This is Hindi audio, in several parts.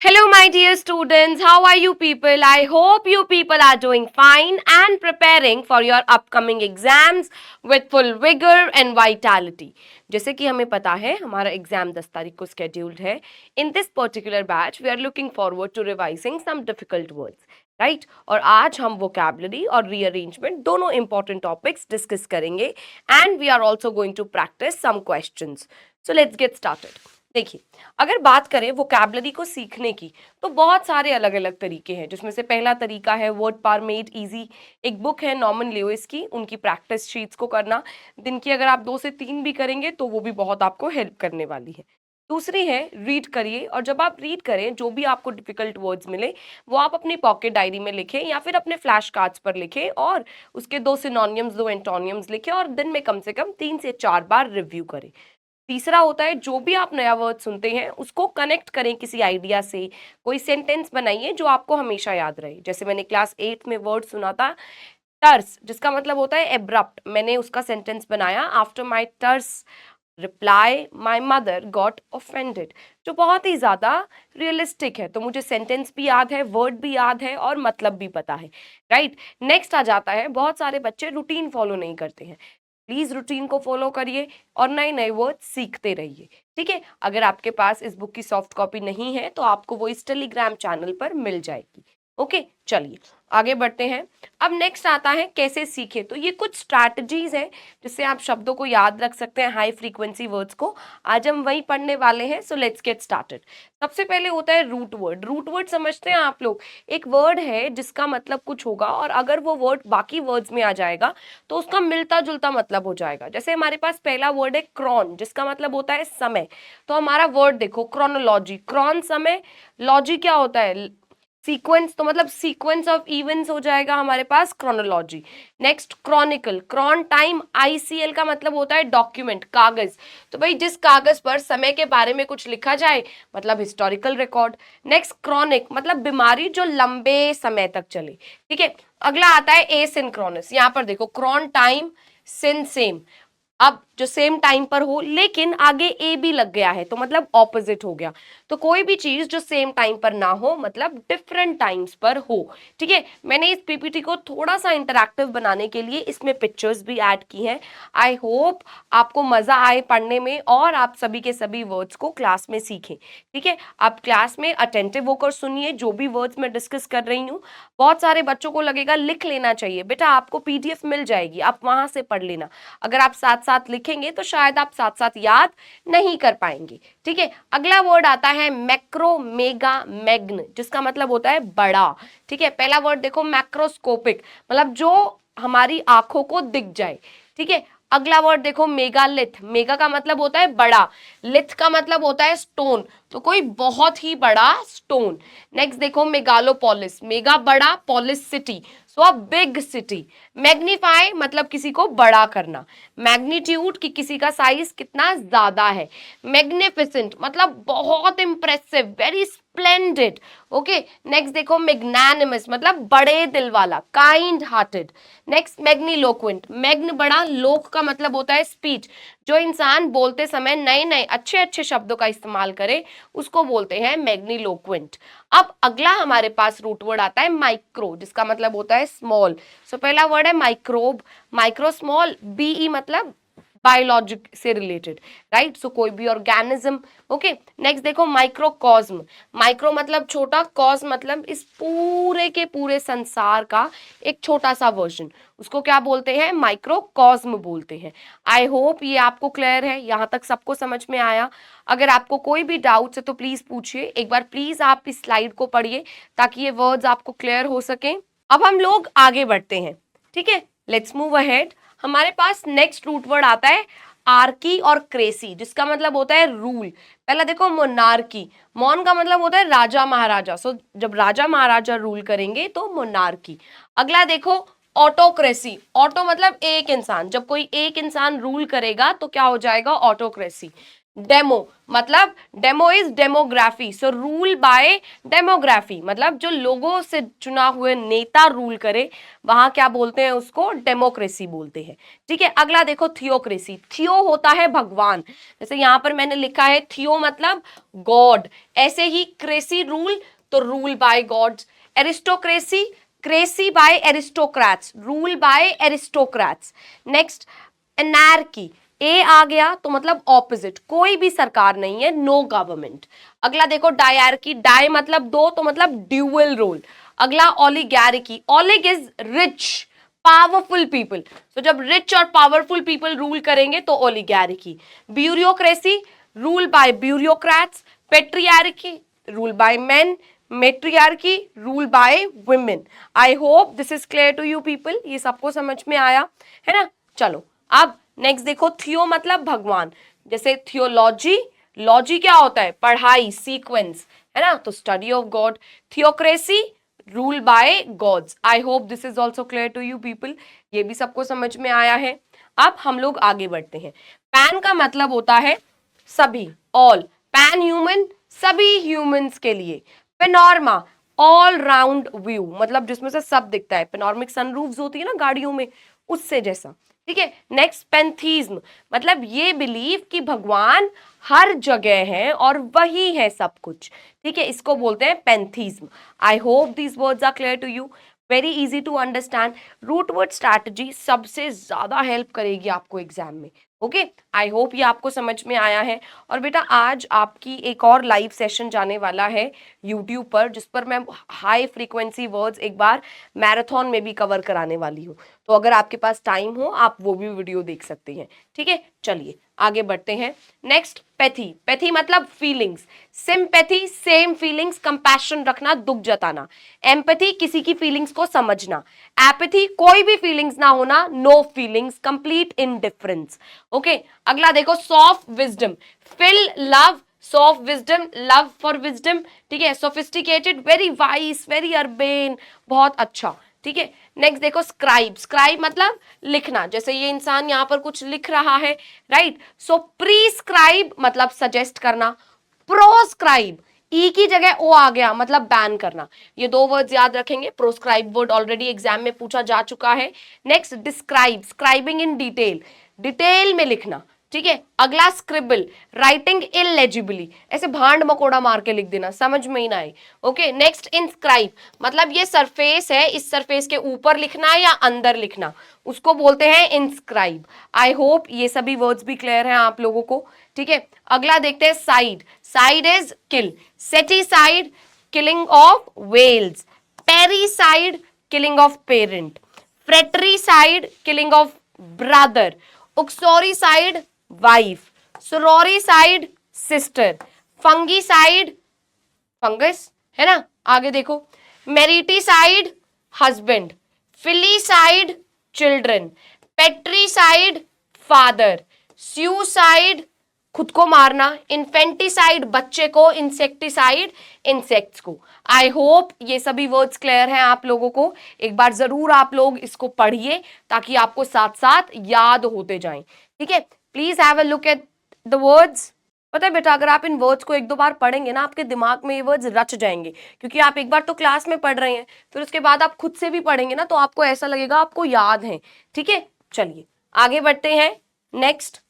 Hello, my dear students. How are you people? I hope you people are doing fine and preparing for your upcoming exams with full vigor and vitality. जैसे कि हमें पता है हमारा एग्जाम 10 तारीख को scheduled है. In this particular batch, we are looking forward to revising some difficult words. Right और आज हम वोकैबुलरी और रीअरेंजमेंट दोनों इंपॉर्टेंट टॉपिक्स डिस्कस करेंगे and we are also going to practise some questions. So let's get started. देखिए, अगर बात करें वोकैबुलरी को सीखने की तो बहुत सारे अलग अलग तरीके हैं, जिसमें से पहला तरीका है वर्ड पावर मेड इजी. एक बुक है नॉर्मन लेविस की, उनकी प्रैक्टिस शीट्स को करना. दिन की अगर आप 2 से 3 भी करेंगे तो वो भी बहुत आपको हेल्प करने वाली है. दूसरी है रीड करिए, और जब आप रीड करें जो भी आपको डिफिकल्ट वर्ड्स मिले वो आप अपनी पॉकेट डायरी में लिखें या फिर अपने फ्लैश कार्ड्स पर लिखें और उसके 2 सिनोनियम्स 2 एंटोनियम्स लिखें और दिन में कम से कम 3 से 4 बार रिव्यू करें. तीसरा होता है जो भी आप नया वर्ड सुनते हैं उसको कनेक्ट करें किसी आइडिया से. कोई सेंटेंस बनाइए जो आपको हमेशा याद रहे. जैसे मैंने क्लास 8 में वर्ड सुना था टर्स, जिसका मतलब होता है एब्रप्ट. मैंने उसका सेंटेंस बनाया after my terse reply my mother got offended, जो बहुत ही ज़्यादा रियलिस्टिक है. तो मुझे सेंटेंस भी याद है, वर्ड भी याद है और मतलब भी पता है. राइट. नेक्स्ट आ जाता है बहुत सारे बच्चे रूटीन फॉलो नहीं करते हैं. प्लीज रूटीन को फॉलो करिए और नए नए वर्ड सीखते रहिए. ठीक है. अगर आपके पास इस बुक की सॉफ्ट कॉपी नहीं है तो आपको वो इस टेलीग्राम चैनल पर मिल जाएगी. ओके, चलिए आगे बढ़ते हैं. अब नेक्स्ट आता है कैसे सीखें. तो ये कुछ स्ट्रैटेजीज हैं जिससे आप शब्दों को याद रख सकते हैं, हाई फ्रीक्वेंसी वर्ड्स को. आज हम वही पढ़ने वाले हैं. सो लेट्स गेट स्टार्टेड. सबसे पहले होता है रूट वर्ड. रूट वर्ड समझते हैं आप लोग. एक वर्ड है जिसका मतलब कुछ होगा और अगर वो वर्ड बाकी वर्ड्स में आ जाएगा तो उसका मिलता जुलता मतलब हो जाएगा. जैसे हमारे पास पहला वर्ड है क्रॉन, जिसका मतलब होता है समय. तो हमारा वर्ड देखो क्रोनोलॉजी. क्रॉन समय, लॉजी क्या होता है सीक्वेंस, तो मतलब सीक्वेंस ऑफ इवेंट्स हो जाएगा हमारे पास chronology. Next chronicle. Chron time, ICL का मतलब होता है डॉक्यूमेंट, कागज. तो भाई जिस कागज पर समय के बारे में कुछ लिखा जाए मतलब हिस्टोरिकल रिकॉर्ड. नेक्स्ट क्रॉनिक मतलब बीमारी जो लंबे समय तक चले. ठीक है. अगला आता है एसिंक्रोनस. यहाँ पर देखो क्रॉन टाइम सिन सेम. अब जो सेम टाइम पर हो लेकिन आगे ए भी लग गया है तो मतलब ऑपोजिट हो गया. तो कोई भी चीज जो सेम टाइम पर ना हो मतलब डिफरेंट टाइम्स पर हो. ठीक है. मैंने इस पीपीटी को थोड़ा सा इंटरैक्टिव बनाने के लिए इसमें पिक्चर्स भी ऐड की हैं. आई होप आपको मजा आए पढ़ने में और आप सभी के सभी वर्ड्स को क्लास में सीखें. ठीक है. आप क्लास में अटेंटिव होकर सुनिए जो भी वर्ड्स मैं डिस्कस कर रही हूँ. बहुत सारे बच्चों को लगेगा लिख लेना चाहिए. बेटा आपको पीडीएफ मिल जाएगी, आप वहां से पढ़ लेना. अगर आप साथ साथ लिखेंगे तो शायद आप साथ साथ याद नहीं कर पाएंगे. ठीक है. अगला वर्ड आता है मैक्रो मेगा मैग्न, जिसका मतलब होता है बड़ा. ठीक है. पहला वर्ड देखो मैक्रोस्कोपिक, मतलब जो हमारी आंखों को दिख जाए. ठीक है. अगला वर्ड देखो मेगालिथ. मेगा का मतलब होता है बड़ा, लिथ का मतलब होता है स्टोन, तो कोई बहुत ही बड़ा स्टोन. नेक्स्ट देखो मेगालोपोलिस. मेगा बड़ा, police city, so a big city. Magnify मतलब किसी को बड़ा करना. मैग्नीट्यूड कि किसी का साइज कितना ज्यादा है. मैग्निफिसेंट मतलब बहुत impressive, very splendid. Okay. Next देखो मैग्नानिमस मतलब बड़े दिल वाला, काइंड हार्टेड. नेक्स्ट मैग्नीलोक्वेंट. मैग्न बड़ा, लोक का मतलब होता है स्पीच. जो इंसान बोलते समय नए नए अच्छे अच्छे शब्दों का इस्तेमाल करे उसको बोलते हैं मैग्नीलोक्वेंट. अब अगला हमारे पास रूट वर्ड आता है माइक्रो, जिसका मतलब होता है स्मॉल. सो पहला वर्ड है माइक्रोब. माइक्रो स्मॉल, बीई मतलब बायोलॉजिक से रिलेटेड. राइट. सो कोई भी ऑर्गेनिज्म. ओके. नेक्स्ट देखो माइक्रोकॉज्म. माइक्रो मतलब छोटा, कॉज मतलब इस पूरे के पूरे संसार का एक छोटा सा वर्जन. उसको क्या बोलते हैं? माइक्रोकॉज्म बोलते हैं. आई होप ये आपको क्लियर है, यहाँ तक सबको समझ में आया. अगर आपको कोई भी डाउट्स है तो प्लीज पूछिए. एक बार प्लीज आप इस स्लाइड को पढ़िए ताकि ये वर्ड्स आपको क्लियर हो सके. अब हम लोग आगे बढ़ते हैं. ठीक है. Let's move ahead. हमारे पास नेक्स्ट रूट वर्ड आता है आर्की और क्रेसी, जिसका मतलब होता है रूल. पहला देखो मोनार्की. मॉन का मतलब होता है राजा महाराजा. सो जब राजा महाराजा रूल करेंगे तो मोनार्की. अगला देखो ऑटोक्रेसी. ऑटो मतलब एक इंसान. जब कोई एक इंसान रूल करेगा तो क्या हो जाएगा? ऑटोक्रेसी. डेमो मतलब demo is demography, so rule by demography मतलब जो लोगों से चुना हुए नेता रूल करे, वहां क्या बोलते हैं उसको, डेमोक्रेसी बोलते हैं। ठीक है, अगला देखो थियोक्रेसी। थियो होता है भगवान, जैसे यहां पर मैंने लिखा है थियो मतलब गॉड, ऐसे ही क्रेसी रूल तो rule by gods. Aristocracy, cracy by aristocrats, rule by aristocrats. Next anarchy, ए आ गया तो मतलब ऑपोजिट, कोई भी सरकार नहीं है, नो गवर्नमेंट। अगला देखो डायरकी, डाई मतलब दो तो मतलब ड्यूअल रोल। अगला oligarchy, oligo is rich powerful people, तो जब रिच और पावरफुल पीपल रूल करेंगे तो oligarchy. Bureaucracy, rule by bureaucrats. Patriarchy, rule by men. Matriarchy, rule by women. I hope this is clear to you people, ये सबको समझ में आया है ना। चलो अब नेक्स्ट देखो, थियो मतलब भगवान, जैसे थियोलॉजी, लॉजी क्या होता है, पढ़ाई, सीक्वेंस, है ना, तो study of God. Theocracy, rule by gods. I hope this is also clear to you people, ये भी सबको समझ में आया है। अब हम लोग आगे बढ़ते हैं। पैन का मतलब होता है सभी, ऑल, पैन ह्यूमन, सभी ह्यूमंस के लिए। पेनोरमा, ऑल राउंड व्यू मतलब जिसमें से सब दिखता है, पेनोरमिक सनरूफ्स होती है ना गाड़ियों में, उससे जैसा। ठीक है, नेक्स्ट पेंथीज्म मतलब ये बिलीव कि भगवान हर जगह है और वही है सब कुछ। ठीक है, इसको बोलते हैं pantheism. I hope these words are clear to you, very easy to understand. Root word strategy सबसे ज्यादा हेल्प करेगी आपको एग्जाम में। ओके, आई होप ये आपको समझ में आया है। और बेटा आज आपकी एक और लाइव सेशन जाने वाला है यूट्यूब पर, जिस पर मैं हाई फ्रीक्वेंसी वर्ड्स एक बार मैराथन में भी कवर कराने वाली हूँ, तो अगर आपके पास टाइम हो आप वो भी वीडियो देख सकते हैं। ठीक है, चलिए आगे बढ़ते हैं। नेक्स्ट पैथी, पैथी मतलब feelings. Sympathy same feelings, compassion रखना, दुख जताना। एम्पैथी किसी की फीलिंग्स को समझना। एपैथी कोई भी फीलिंग्स ना होना, no feelings, complete indifference. Okay, अगला देखो soft wisdom, phil love, soft wisdom, love for wisdom. ठीक है, sophisticated, very wise, very urban, बहुत अच्छा। ठीक है, नेक्स्ट देखो स्क्राइब, स्क्राइब मतलब लिखना, जैसे ये इंसान यहाँ पर कुछ लिख रहा है, राइट, सो प्रीस्क्राइब मतलब सजेस्ट करना। प्रोस्क्राइब, ई की जगह ओ आ गया मतलब बैन करना। ये दो वर्ड्स याद रखेंगे, प्रोस्क्राइब वर्ड ऑलरेडी एग्जाम में पूछा जा चुका है। Next describe, scribing in detail, detail में लिखना। ठीक है, अगला स्क्रिबल, राइटिंग इलेजिबली, ऐसे भांड मकोड़ा मार के लिख देना, समझ में ही ना आए। ओके, नेक्स्ट इंस्क्राइब मतलब ये सरफेस है, इस सरफेस के ऊपर लिखना या अंदर लिखना, उसको बोलते हैं इंस्क्राइब। आई होप ये सभी वर्ड्स भी क्लियर हैं आप लोगों को। ठीक है, अगला देखते हैं cide, cide is kill, ceticide killing of whales, parricide killing of parent, fratricide killing of brother, uxoricide wife, sororicide sister, fungicide fungus, है ना। आगे देखो mariticide husband, filicide children, patricide father, suicide खुद को मारना, इन्फेंटिसाइड बच्चे को, इंसेक्टिसाइड इंसेक्ट्स को। आई होप ये सभी वर्ड्स क्लियर हैं आप लोगों को। एक बार जरूर आप लोग इसको पढ़िए ताकि आपको साथ साथ याद होते जाएं। ठीक है, please have a look at the words. पता है बेटा, अगर आप इन वर्ड्स को एक दो बार पढ़ेंगे ना, आपके दिमाग में ये वर्ड्स रच जाएंगे, क्योंकि आप एक बार तो क्लास में पढ़ रहे हैं, फिर उसके बाद आप खुद से भी पढ़ेंगे ना, तो आपको ऐसा लगेगा आपको याद है। ठीक है, चलिए आगे बढ़ते हैं। नेक्स्ट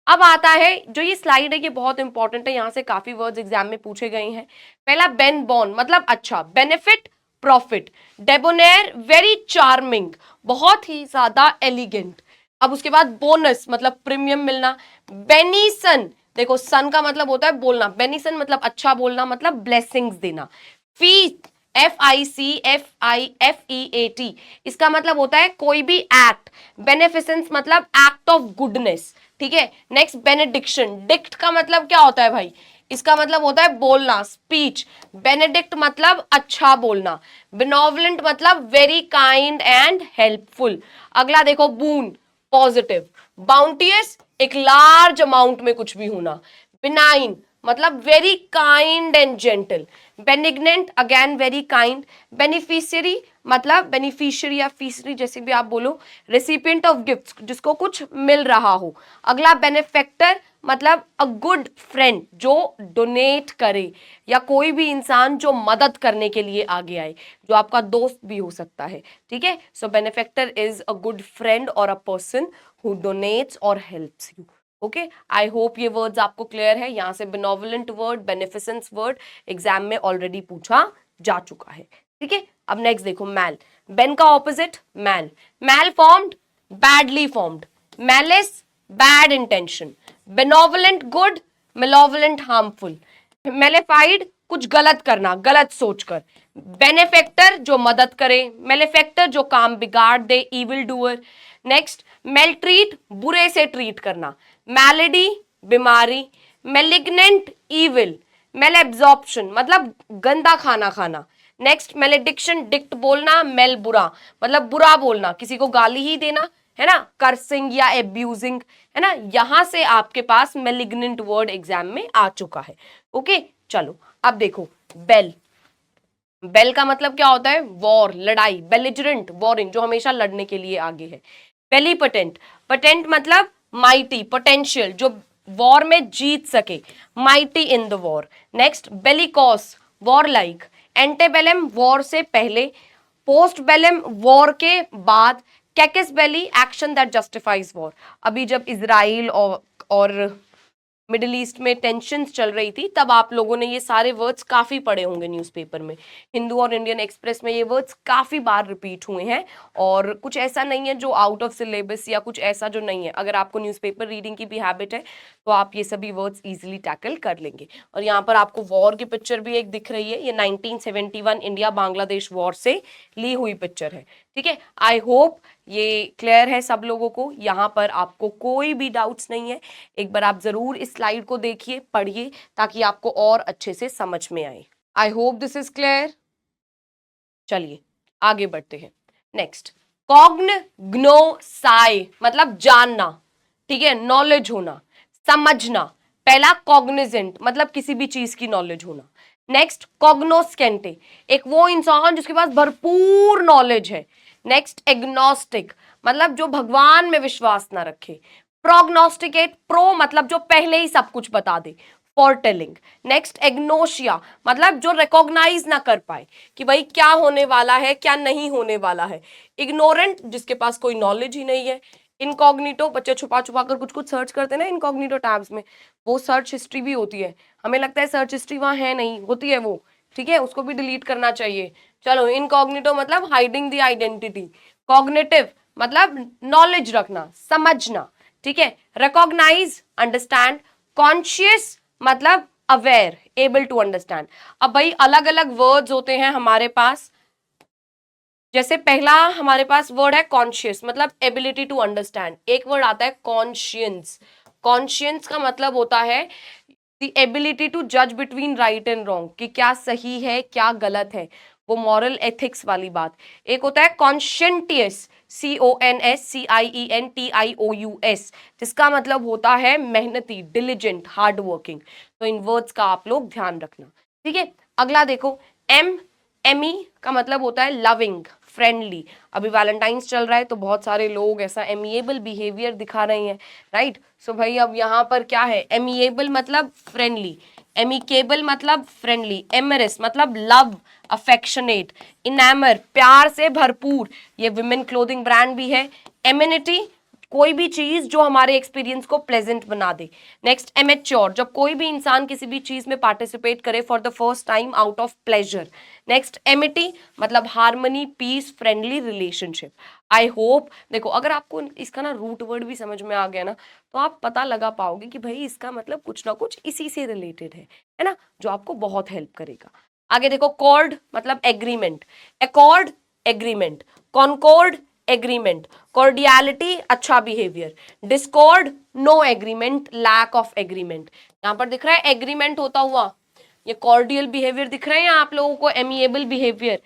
अब आता है जो ये स्लाइड है, ये बहुत इंपॉर्टेंट है, यहाँ से काफी वर्ड्स एग्जाम में पूछे गए हैं। पहला बेन बॉन मतलब अच्छा, बेनिफिट प्रॉफिट, डेबोनेर वेरी चार्मिंग, बहुत ही ज्यादा एलिगेंट। अब उसके बाद बोनस मतलब प्रीमियम मिलना। बेनीसन, देखो सन का मतलब होता है बोलना, बेनीसन मतलब अच्छा बोलना, मतलब ब्लेसिंग्स देना। फीट, FICFIFEAT, इसका मतलब होता है कोई भी एक्ट। बेनेफिसेंस मतलब एक्ट ऑफ गुडनेस। ठीक है, नेक्स्ट बेनेडिक्शन, डिक्ट का मतलब क्या होता है भाई, इसका मतलब होता है बोलना, स्पीच। बेनेडिक्ट मतलब अच्छा बोलना। बेनोवलेंट मतलब वेरी काइंड एंड हेल्पफुल। अगला देखो बून, पॉजिटिव। बाउंटियस, एक लार्ज अमाउंट में कुछ भी होना। बिनाइन मतलब very kind and gentle. Benignant again very kind. Beneficiary मतलब बेनिफिशियरी या फीसरी जैसे भी आप बोलो, रेसिपिएंट ऑफ गिफ्ट्स जिसको कुछ मिल रहा हो। अगला बेनिफेक्टर मतलब अ गुड फ्रेंड, जो डोनेट करे, या कोई भी इंसान जो मदद करने के लिए आगे आए, जो आपका दोस्त भी हो सकता है, ठीक है। So benefactor is a good friend और अ पर्सन हु डोनेट्स और helps you. Okay, I hope ये वर्ड्स आपको क्लियर है। यहाँ से benevolent word, beneficence word exam में ऑलरेडी पूछा जा चुका है, ठीक है। अब नेक्स्ट देखो, मैल। बेन का opposite mal. Mal formed, badly formed. Malice, bad intention. Benevolent, good. Malevolent, harmful. Mala fide, कुछ गलत करना, गलत सोचकर। बेनेफेक्टर, जो मदद करे। मेलेफेक्टर, जो काम बिगाड़ दे, इविल डूअर। नेक्स्ट, मेलट्रीट, बुरे से ट्रीट करना। मैलेडी, बीमारी। Malignant, evil. मेल एब्जॉर्प्शन, मतलब गंदा खाना खाना। नेक्स्ट, मेलेडिक्शन, डिक्ट बोलना। मेल, बुरा, मतलब बुरा बोलना, किसी को गाली ही देना, है ना, कर्सिंग या एब्यूजिंग, है ना। यहां से आपके पास मेलिग्नेंट वर्ड एग्जाम में आ चुका है। ओके, चलो अब देखो, बेल। बेल का मतलब क्या होता है? वॉर, लड़ाई। बेलिजरेंट, वॉरिंग, जो हमेशा लड़ने के लिए आगे है। बेलीपोटेंट, पोटेंट मतलब माइटी, पोटेंशियल, जो वॉर में जीत सके, mighty in the war. Next, bellicose, war like. Antebellum, war से पहले। पोस्ट बेलम, वॉर के बाद। Casus belli, action that justifies war. अभी जब इजराइल और मिडिल ईस्ट में टेंशन्स चल रही थी, तब आप लोगों ने ये सारे वर्ड्स काफ़ी पढ़े होंगे न्यूज़पेपर में। हिंदू और इंडियन एक्सप्रेस में ये वर्ड्स काफ़ी बार रिपीट हुए हैं, और कुछ ऐसा नहीं है जो आउट ऑफ सिलेबस या कुछ ऐसा जो नहीं है। अगर आपको न्यूज़पेपर रीडिंग की भी हैबिट है तो आप ये सभी वर्ड्स इजीली टैकल कर लेंगे। और यहाँ पर आपको वॉर की पिक्चर भी एक दिख रही है, ये 1971 इंडिया बांग्लादेश वॉर से ली हुई पिक्चर है, ठीक है। आई होप ये क्लियर है सब लोगों को, यहाँ पर आपको कोई भी डाउट्स नहीं है। एक बार आप जरूर इस स्लाइड को देखिए, पढ़िए, ताकि आपको और अच्छे से समझ में आए। आई होप दिस इज क्लियर। चलिए आगे बढ़ते हैं। नेक्स्ट, कॉग्न ग्नो साई, मतलब जानना, ठीक है, नॉलेज होना, समझना। पहला कॉग्निजेंट, मतलब किसी भी चीज की नॉलेज होना। नेक्स्ट, कॉग्नोस्केंटे, एक वो इंसान जिसके पास भरपूर नॉलेज है। नेक्स्ट, एग्नोस्टिक, मतलब जो भगवान में विश्वास ना रखे। प्रोग्नोस्टिकेट, प्रो मतलब जो पहले ही सब कुछ बता दे, फॉरटेलिंग। नेक्स्ट, एग्नोशिया, मतलब जो रिकॉग्नाइज ना कर पाए कि भाई क्या होने वाला है, क्या नहीं होने वाला है। इग्नोरेंट, जिसके पास कोई नॉलेज ही नहीं है। इनकॉग्निटो, बच्चे छुपा छुपा कर कुछ कुछ सर्च करते हैं ना इनकॉग्निटो टैब्स में, वो सर्च हिस्ट्री भी होती है। हमें लगता है सर्च हिस्ट्री वहां है, नहीं होती है वो, ठीक है, उसको भी डिलीट करना चाहिए। चलो, इनकॉग्निटो मतलब हाइडिंग द आइडेंटिटी। कॉग्निटिव मतलब नॉलेज रखना, समझना, ठीक है। Recognise, understand. कॉन्शियस मतलब अवेयर, एबल टू अंडरस्टैंड। अब भाई अलग अलग वर्ड्स होते हैं हमारे पास। जैसे पहला हमारे पास वर्ड है कॉन्शियस, मतलब एबिलिटी टू अंडरस्टैंड। एक वर्ड आता है कॉन्शियंस। कॉन्शियंस का मतलब होता है द एबिलिटी टू जज बिटवीन राइट एंड रॉन्ग, कि क्या सही है क्या गलत है, वो मॉरल एथिक्स वाली बात। एक होता है कॉन्शियंटियस, CONSCIENTIOUS, जिसका मतलब होता है मेहनती, डिलिजेंट, हार्ड वर्किंग। तो इन वर्ड्स का आप लोग ध्यान रखना, ठीक है। अगला देखो, एमी का मतलब होता है लविंग, फ्रेंडली। अभी वैलेंटाइंस चल रहा है तो बहुत सारे लोग ऐसा एमिएबल बिहेवियर दिखा रहे हैं, राइट। सो भाई अब यहाँ पर क्या है, एमिएबल मतलब फ्रेंडली, एमिकेबल मतलब फ्रेंडली, एमरस मतलब लव, अफेक्शनेट, इनैमर प्यार से भरपूर, ये विमेन क्लोथिंग ब्रांड भी है। एमिनिटी, कोई भी चीज जो हमारे एक्सपीरियंस को प्लेजेंट बना दे। नेक्स्ट, एमेच्योर, जब कोई भी इंसान किसी भी चीज में पार्टिसिपेट करे for the first time out of pleasure. Next, amity मतलब harmony, peace, friendly relationship. I hope, देखो अगर आपको इसका ना रूट वर्ड भी समझ में आ गया ना, तो आप पता लगा पाओगे कि भाई इसका मतलब कुछ ना कुछ इसी से रिलेटेड है ना, जो आपको बहुत हेल्प करेगा। आगे देखो, कॉर्ड मतलब agreement, accord agreement, concord agreement, cordiality अच्छा behaviour, discord no agreement, lack of agreement. यहां पर दिख रहा है एग्रीमेंट होता हुआ, ये कॉर्डियल बिहेवियर दिख रहे हैं आप लोगों को, एमिएबल बिहेवियर।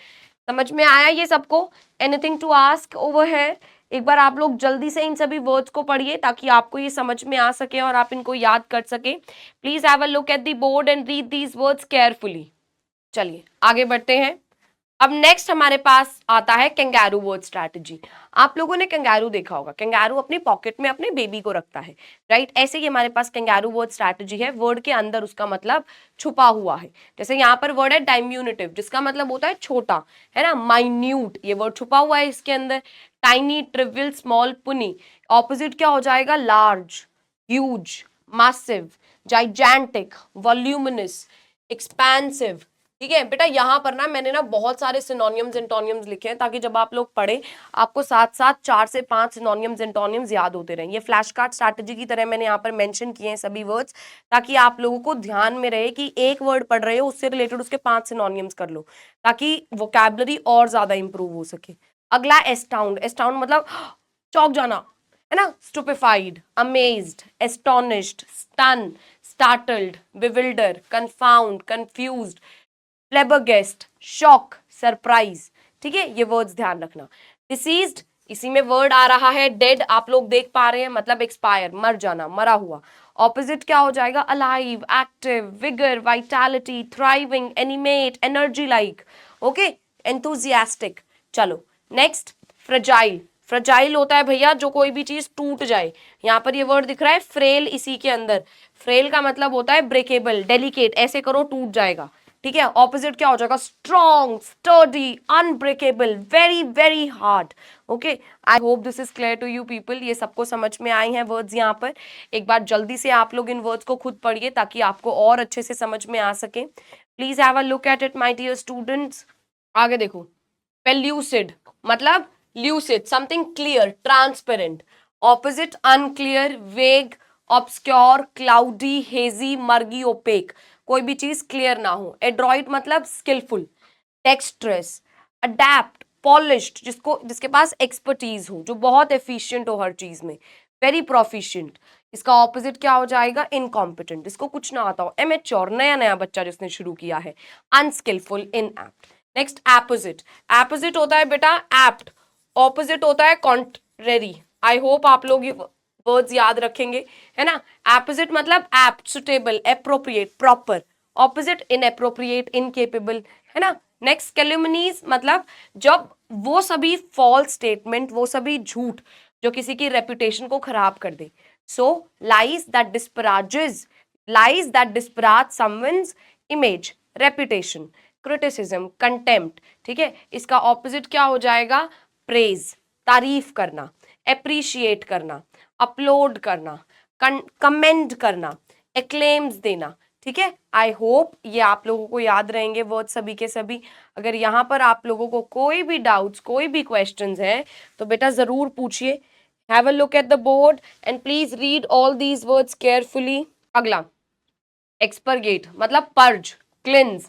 समझ में आया ये सबको? एनीथिंग टू आस्क ओवर है? एक बार आप लोग जल्दी से इन सभी वर्ड्स को पढ़िए ताकि आपको ये समझ में आ सके और आप इनको याद कर सके। Please have a look at the board and read these words carefully. चलिए आगे बढ़ते हैं। अब नेक्स्ट हमारे पास आता है कैंगारू वर्ड स्ट्रैटेजी। आप लोगों ने कैंगारू देखा होगा, कैंगारू अपनी पॉकेट में अपने बेबी को रखता है, राइट? ऐसे ही हमारे पास कैंगारू वर्ड स्ट्रैटेजी है, वर्ड के अंदर उसका मतलब छुपा हुआ है। जैसे यहाँ पर वर्ड है डाइम्यूनिटिव, जिसका मतलब होता है छोटा, है ना, माइन्यूट, ये वर्ड छुपा हुआ है इसके अंदर। टाइनी, ट्रिवियल, स्मॉल, पुनी, ऑपोजिट क्या हो जाएगा? Large, huge, massive, gigantic, voluminous, expensive. ठीक है बेटा, यहाँ पर ना मैंने ना बहुत सारे सिनोनियम्स एंटोनियम्स लिखे हैं, ताकि जब आप लोग पढ़े आपको साथ साथ 4 से 5 सिनोनियम्स एंटोनियम्स याद होते रहें। ये फ्लैश कार्ड स्ट्रैटेजी की तरह मैंने यहाँ पर मेंशन किए हैं सभी वर्ड्स, ताकि आप लोगों को ध्यान में रहे कि एक वर्ड पढ़ रहे हो उससे रिलेटेड उसके 5 सिनोनियम्स कर लो, ताकि वोकैबुलरी और ज्यादा इंप्रूव हो सके। अगला एस्टाउंड, एस्टाउंड मतलब चौंक जाना, है ना, stupefied, amazed, astonished, stun, startled, bewilder, confound, confused, flabbergast, shock, surprise. ठीक है, ये वर्ड्स ध्यान रखना। डिसीज्ड, इसी में वर्ड आ रहा है डेड, आप लोग देख पा रहे हैं, मतलब एक्सपायर, मर जाना, मरा हुआ। ऑपोजिट क्या हो जाएगा? Alive, active, vigour, vitality, thriving, animate, energy like, okay, enthusiastic. चलो नेक्स्ट, फ्रेजाइल। फ्रेजाइल होता है भैया जो कोई भी चीज टूट जाए। यहाँ पर ये वर्ड दिख रहा है फ्रेल, इसी के अंदर फ्रेल का मतलब होता है ब्रेकेबल, डेलिकेट, ऐसे करो टूट जाएगा। ठीक है, ऑपोजिट क्या हो जाएगा? Strong, sturdy, unbreakable, very very hard. Okay, I hope this is clear to you people. ये सबको समझ में आई हैं वर्ड्स यहाँ पर। एक बार जल्दी से आप लोग इन वर्ड्स को खुद पढ़िए ताकि आपको और अच्छे से समझ में आ सके। Please have a look at it my dear students. आगे देखो, पेल्यूसिड मतलब lucid, something clear, transparent. Opposite unclear, vague, obscure, cloudy, hazy, murky, opaque, कोई भी चीज क्लियर ना हो। एड्रॉइड मतलब स्किलफुल, डेक्स्ट्रेस, अडेप्ट, पॉलिश्ड, जिसके पास एक्सपर्टीज हो, जो बहुत एफिशिएंट हो हर चीज में, वेरी प्रोफिशिएंट। इसका ऑपोजिट क्या हो जाएगा? इनकॉम्पिटेंट, जिसको कुछ ना आता हो, एमेच्योर, नया नया बच्चा जिसने शुरू किया है, अनस्किलफुल, इनएप्ट। नेक्स्ट, एपोजिट। एपोजिट होता है बेटा एप्ट, ऑपोजिट होता है कॉन्ट्रेरी। आई होप आप लोग ये वर्ड्स याद रखेंगे, है ना। एपोजिट मतलब apt, suitable, appropriate, proper. Opposite inappropriate, incapable, है ना। नेक्स्ट, कैल्युमनीज मतलब जब वो सभी फॉल्स स्टेटमेंट, वो सभी झूठ जो किसी की रेपुटेशन को खराब कर दे। So lies that disparages, lies that disparage someone's image, reputation, criticism, contempt. ठीक है, इसका ऑपोजिट क्या हो जाएगा? प्रेज, तारीफ करना, एप्रिशिएट करना, अपलोड करना, कमेंड करना, एक्लेम्स देना। ठीक है, आई होप ये आप लोगों को याद रहेंगे वर्ड सभी के सभी। अगर यहाँ पर आप लोगों को कोई भी डाउट्स, कोई भी क्वेश्चंस हैं तो बेटा जरूर पूछिए। Have a look at the board and please read all these words carefully. अगला, एक्सपरगेट मतलब पर्ज, क्लिंज,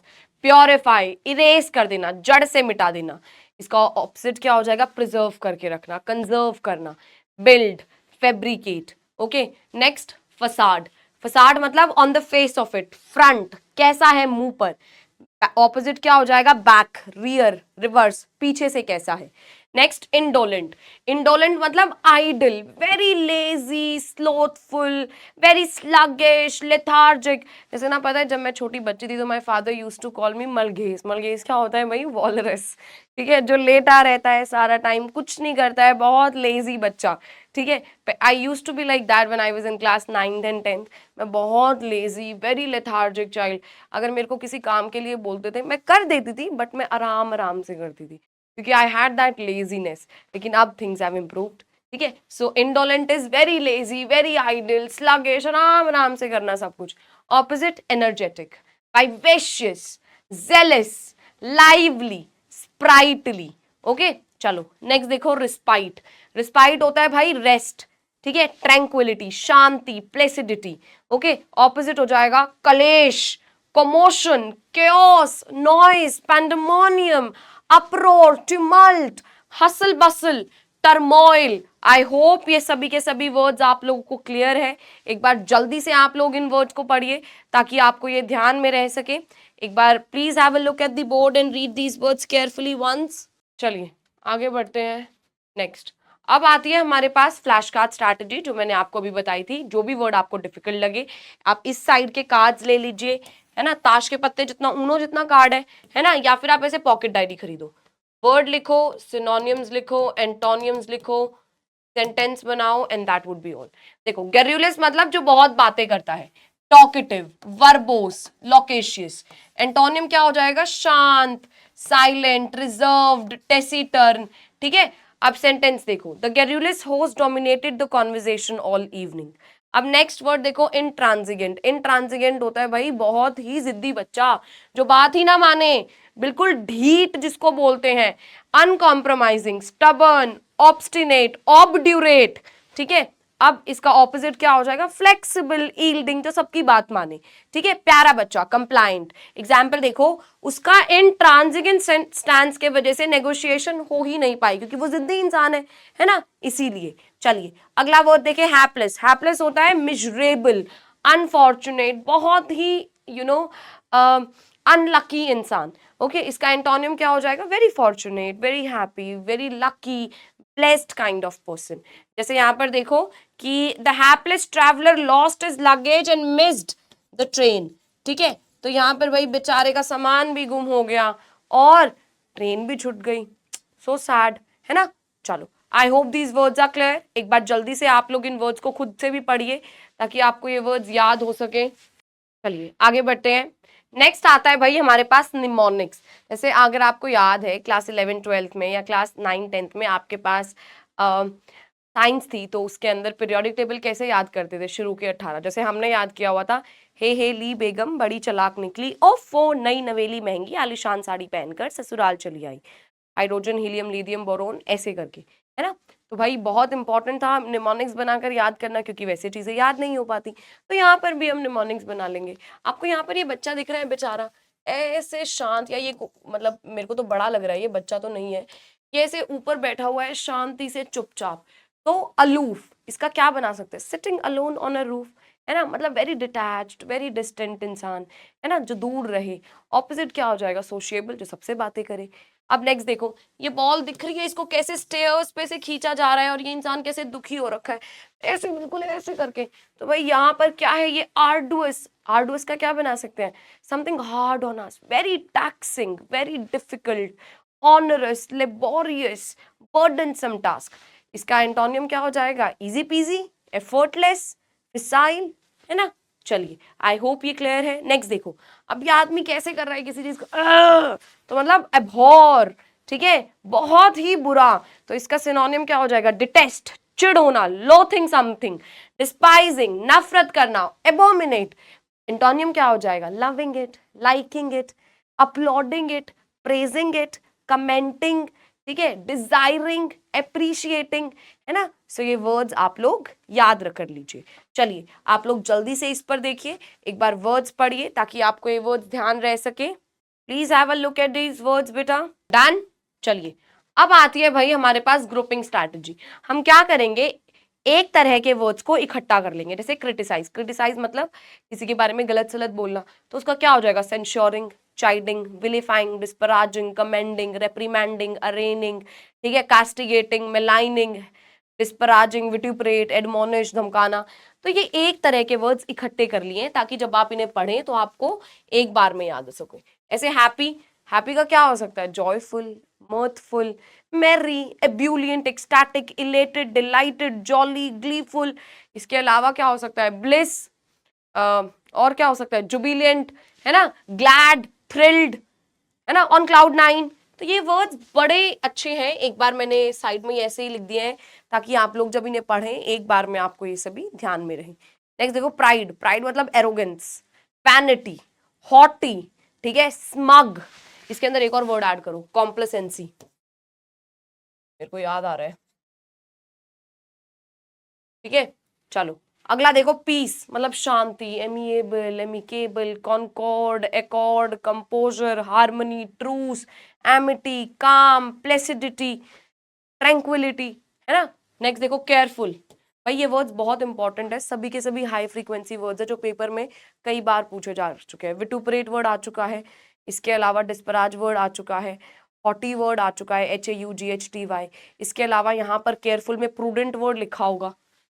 प्योरीफाई, इरेज कर देना, जड़ से मिटा देना। इसका ऑपोजिट क्या हो जाएगा? प्रिजर्व करके रखना, कंजर्व करना, build, fabricate. Okay, next, facade. Facade मतलब on the face of it, front, कैसा है मुंह पर। ऑपोजिट क्या हो जाएगा? बैक, रियर, रिवर्स, पीछे से कैसा है। Next, indolent. इंडोलेंट मतलब idle, very lazy, slothful, very sluggish, lethargic. जैसे ना पता है जब मैं छोटी बच्ची थी तो my father used to call me मलघेस। मलघेस क्या होता है भाई? वॉलरस। ठीक है, जो लेटा रहता है सारा टाइम, कुछ नहीं करता है, बहुत लेजी बच्चा। ठीक है, I use to be like that when I was in class 9th and 10th। मैं बहुत लेजी, वेरी लेथार्जिक चाइल्ड। अगर मेरे को किसी काम के लिए बोलते थे मैं कर देती थी, बट मैं आराम आराम से करती थी क्योंकि आई हैड दैट लेजीनेस। लेकिन अब थिंग्स हैव इम्प्रूव्ड। ठीक है, so indolent is very lazy, very idle, sluggish, आराम आराम से करना सब कुछ। Opposite, energetic, vivacious, zealous, lively, sprightly. Okay, चलो नेक्स्ट देखो, रिस्पाइट। रिस्पाइट होता है भाई रेस्ट। ठीक है, ट्रैंक्विलिटी, शांति, प्लेसिडिटी। ओके, ऑपोजिट हो जाएगा कलेश, commotion, chaos, noise, pandemonium, uproar, tumult, hustle bustle, turmoil. I hope ये सभी के सभी वर्ड्स आप लोगों को क्लियर है। एक बार जल्दी से आप लोग इन वर्ड्स को पढ़िए ताकि आपको ये ध्यान में रह सके। एक बार please have a look at the board and read these words carefully once. चलिए आगे बढ़ते हैं। नेक्स्ट, अब आती है हमारे पास फ्लैश कार्ड स्ट्रैटेजी, जो मैंने आपको अभी बताई थी। जो भी वर्ड आपको डिफिकल्ट लगे आप इस साइड के कार्ड्स ले लीजिए, है ना, ताश के पत्ते जितना, ऊनो जितना कार्ड है ना, या फिर आप ऐसे पॉकेट डायरी खरीदो, वर्ड लिखो, सिनोनियम्स लिखो, एंटोनियम्स लिखो, सेंटेंस बनाओ, and that would be all. देखो गैर्यूलस मतलब जो बहुत बातें करता है, टॉकेटिव, वर्बोस, लोकेशियस। एंटोनियम क्या हो जाएगा, शांत, साइलेंट, रिजर्व्ड, टेसिटर्न, ठीक है। अब सेंटेंस देखो, the garrulous host dominated the conversation all evening. अब नेक्स्ट वर्ड देखो, इंट्रांसिजेंट। इंट्रांसिजेंट होता है भाई बहुत ही जिद्दी बच्चा, जो बात ही ना माने, बिल्कुल ढीठ जिसको बोलते हैं, अनकॉम्प्रोमाइजिंग, स्टबर्न, ऑब्स्टिनेट, ऑबड्यूरेट, ठीक है। अब इसका ऑपोजिट क्या हो जाएगा, फ्लेक्सिबल, यील्डिंग, जो सबकी बात माने, ठीक है, प्यारा बच्चा, कंप्लाइंट। एग्जाम्पल देखो, उसका इंट्रांसिजेंट स्टैंस के वजह से नेगोशिएशन हो ही नहीं पाई, क्योंकि वो जिद्दी इंसान है ना, इसीलिए। चलिए अगला वर्ड देखे, हैपलेस। हैपलेस होता है मिजरेबल, अनफॉर्चुनेट, बहुत ही यू नो अनलकी इंसान। ओके, इसका एंटोनियम क्या हो जाएगा, very fortunate, very happy, very lucky, blessed kind of person. जैसे यहाँ पर देखो कि the hapless traveller lost his luggage and missed the train, ठीक है। तो यहाँ पर भाई बेचारे का सामान भी गुम हो गया और ट्रेन भी छूट गई, सो सैड, है ना। चलो, I hope these words are clear. एक बार जल्दी से आप लोग इन वर्ड्स को खुद से भी पढ़िए ताकि आपको ये वर्ड्स याद हो सके। चलिए आगे बढ़ते हैं। नेक्स्ट आता है भाई हमारे पास निमोनिक्स। जैसे अगर आपको याद है क्लास 11 12th में या क्लास 9 10th में आपके पास साइंस थी, तो उसके अंदर पीरियोडिक टेबल कैसे याद करते थे, शुरू के 18, जैसे हमने याद किया हुआ था, हे ली बेगम बड़ी चालाक निकली, ओफो नई नवेली महंगी आलीशान साड़ी पहनकर ससुराल चली आई, हाइड्रोजन हीलियम लिथियम बोरोन, ऐसे करके, है ना। तो भाई बहुत इंपॉर्टेंट था निमोनिक्स बनाकर याद करना, क्योंकि वैसे चीजें याद नहीं हो पाती। तो यहाँ पर भी हम निमोनिक्स बना लेंगे। आपको यहाँ पर ये बच्चा दिख रहा है बेचारा, ऐसे शांत, या ये मतलब मेरे को तो बड़ा लग रहा है, ये बच्चा तो नहीं है, ये ऐसे ऊपर बैठा हुआ है शांति से चुपचाप, तो अलूफ, इसका क्या बना सकते हैं, sitting alone on a roof, है ना, मतलब वेरी डिटैच्ड, वेरी डिस्टेंट इंसान, है ना, जो दूर रहे। ऑपोजिट क्या हो जाएगा, सोशिएबल, जो सबसे बातें करे। अब नेक्स्ट देखो, ये बॉल दिख रही है, इसको कैसे स्टेयर्स पे से खींचा जा रहा है, और ये इंसान कैसे दुखी हो रखा है, ऐसे बिल्कुल ऐसे करके। तो भाई यहाँ पर क्या है, ये आर्डुअस, आर्डुअस का क्या बना सकते हैं, something hard on us, very taxing, very difficult, onerous, laborious, burdensome task. इसका एंटोनियम क्या हो जाएगा, इजी पीजी, एफर्टलेस, फिसाइल, है ना। चलिए आई होप ये क्लियर है। नेक्स्ट देखो, अब ये आदमी कैसे कर रहा है किसी चीज को, तो मतलब एबहॉर, ठीक है, बहुत ही बुरा। तो इसका सिनोनियम क्या हो जाएगा, डिटेस्ट, चिढ़ होना, लोथिंग समथिंग, डिस्पाइजिंग, नफरत करना, एबोमिनेट। एंटोनियम क्या हो जाएगा, loving it, liking it, uploading it, praising it, commenting, ठीक है, डिजायरिंग, एप्रिशिएटिंग, है ना। सो ये वर्ड्स आप लोग याद रख कर लीजिए। चलिए आप लोग जल्दी से इस पर देखिए, एक बार वर्ड्स पढ़िए ताकि आपको ये वर्ड्स ध्यान रह सके। Please have a look at these words बेटा। डन। चलिए अब आती है भाई हमारे पास ग्रुपिंग स्ट्रैटेजी। हम क्या करेंगे, एक तरह के वर्ड्स को इकट्ठा कर लेंगे, जैसे क्रिटिसाइज। क्रिटिसाइज मतलब किसी के बारे में गलत सलत बोलना, तो उसका क्या हो जाएगा, सेंश्योरिंग, चाइडिंग, विलिफाइंग, डिस्पराजिंग, कमेंडिंग, रेप्रीमैंडिंग, अरेनिंग, ठीक है, कास्टिगेटिंग, मेलाइनिंग, डिस्पराजिंग, विट्यूपरेट, एडमोनिश, धमकाना। तो ये एक तरह के वर्ड्स इकट्ठे कर लिए ताकि जब आप इन्हें पढ़ें तो आपको एक बार में याद हो सके। ऐसे हैप्पी, हैप्पी का क्या हो सकता है, joyful, mirthful, merry, ebullient, ecstatic, elated, delighted, jolly, gleeful। इसके अलावा क्या हो सकता है, bliss, और क्या हो सकता है, jubilant, है ना, glad, thrilled, है ना, on cloud nine। तो ये वर्ड्स बड़े अच्छे हैं, एक बार मैंने साइड में ऐसे ही लिख दिए हैं ताकि आप लोग जब इन्हें पढ़ें एक बार में आपको ये सभी ध्यान में रहे। नेक्स्ट देखो, प्राइड। प्राइड मतलब एरोगेंस, वैनिटी, हॉटी, ठीक है, स्मग। इसके अंदर एक और वर्ड ऐड करो, कॉम्प्लेसेंसी, मेरे को याद आ रहा है, ठीक है। चलो अगला देखो, पीस मतलब शांति, amiable, amicable, concord, accord, composure, harmony, truce, amity, calm, placidity, tranquillity, है ना। नेक्स्ट देखो, केयरफुल। भाई ये वर्ड्स बहुत इंपॉर्टेंट है, सभी के सभी हाई फ्रीक्वेंसी वर्ड्स है जो पेपर में कई बार पूछे जा चुके हैं। विटुपरेट वर्ड आ चुका है, इसके अलावा डिस्पराज वर्ड आ चुका है, हॉटी वर्ड आ चुका है, HAUGHTY। इसके अलावा यहाँ पर केयरफुल में प्रूडेंट वर्ड लिखा होगा,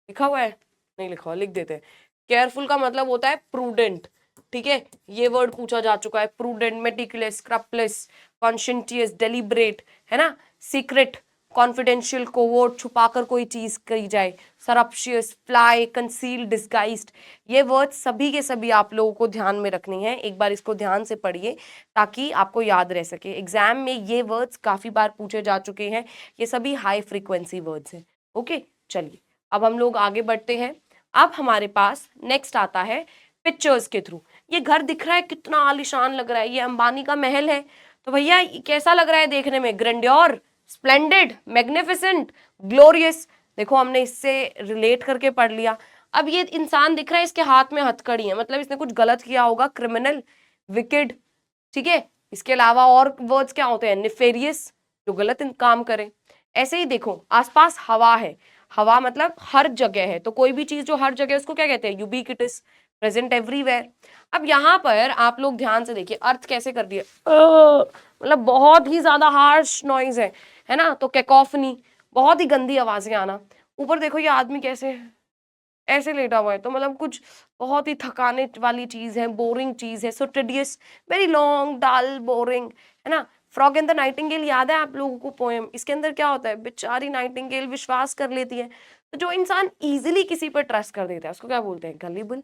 लिखा हुआ है, नहीं लिखा हुआ, लिख देते हैं। केयरफुल का मतलब होता है प्रूडेंट, ठीक है, ये वर्ड पूछा जा चुका है। प्रूडेंट, मेटिकुलस, स्क्रपलेस, कॉन्शियंटियस, डेलिब्रेट, है ना, सीक्रेट, कॉन्फिडेंशियल, कोवर्ट, छुपाकर कोई चीज करी जाए, सरप्शियस, फ्लाई, कंसील, डिस्गाइज्ड। ये वर्ड सभी के सभी आप लोगों को ध्यान में रखनी है। एक बार इसको ध्यान से पढ़िए ताकि आपको याद रह सके। एग्जाम में ये वर्ड्स काफी बार पूछे जा चुके हैं, ये सभी हाई फ्रीक्वेंसी वर्ड्स हैं। ओके, चलिए अब हम लोग आगे बढ़ते हैं। अब हमारे पास नेक्स्ट आता है पिक्चर्स के थ्रू। ये घर दिख रहा है, कितना आलीशान लग रहा है, ये अंबानी का महल है। तो भैया कैसा लग रहा है देखने में? Grandeur, splendid, magnificent, glorious. देखो हमने इससे रिलेट करके पढ़ लिया। अब ये इंसान दिख रहा है, इसके हाथ में हथकड़ी है, मतलब इसने कुछ गलत किया होगा, क्रिमिनल, विकेड, ठीक है। इसके अलावा और वर्ड्स क्या होते हैं? निफेरियस, जो गलत काम करे। ऐसे ही देखो आसपास हवा है, हवा मतलब हर जगह है, तो कोई भी चीज जो हर जगह है उसको क्या कहते हैं? Ubiquitous, present everywhere. अब यहाँ पर आप लोग ध्यान से देखिए, अर्थ कैसे कर दिया, मतलब बहुत ही ज्यादा हार्श नॉइज है ना, तो कैकोफनी, बहुत ही गंदी आवाजें आना। ऊपर देखो ये आदमी कैसे ऐसे लेटा हुआ है, तो मतलब कुछ बहुत ही थकाने वाली चीज है, बोरिंग चीज है। सो tedious, very long, dull, boring, है ना। फ्रॉग एंड द नाइटिंगेल याद है आप लोगों को पोएम? इसके अंदर क्या होता है? बेचारी नाइटिंगेल विश्वास कर लेती है। तो जो इंसान इजीली किसी पर ट्रस्ट कर देता है उसको क्या बोलते हैं? गलिबल,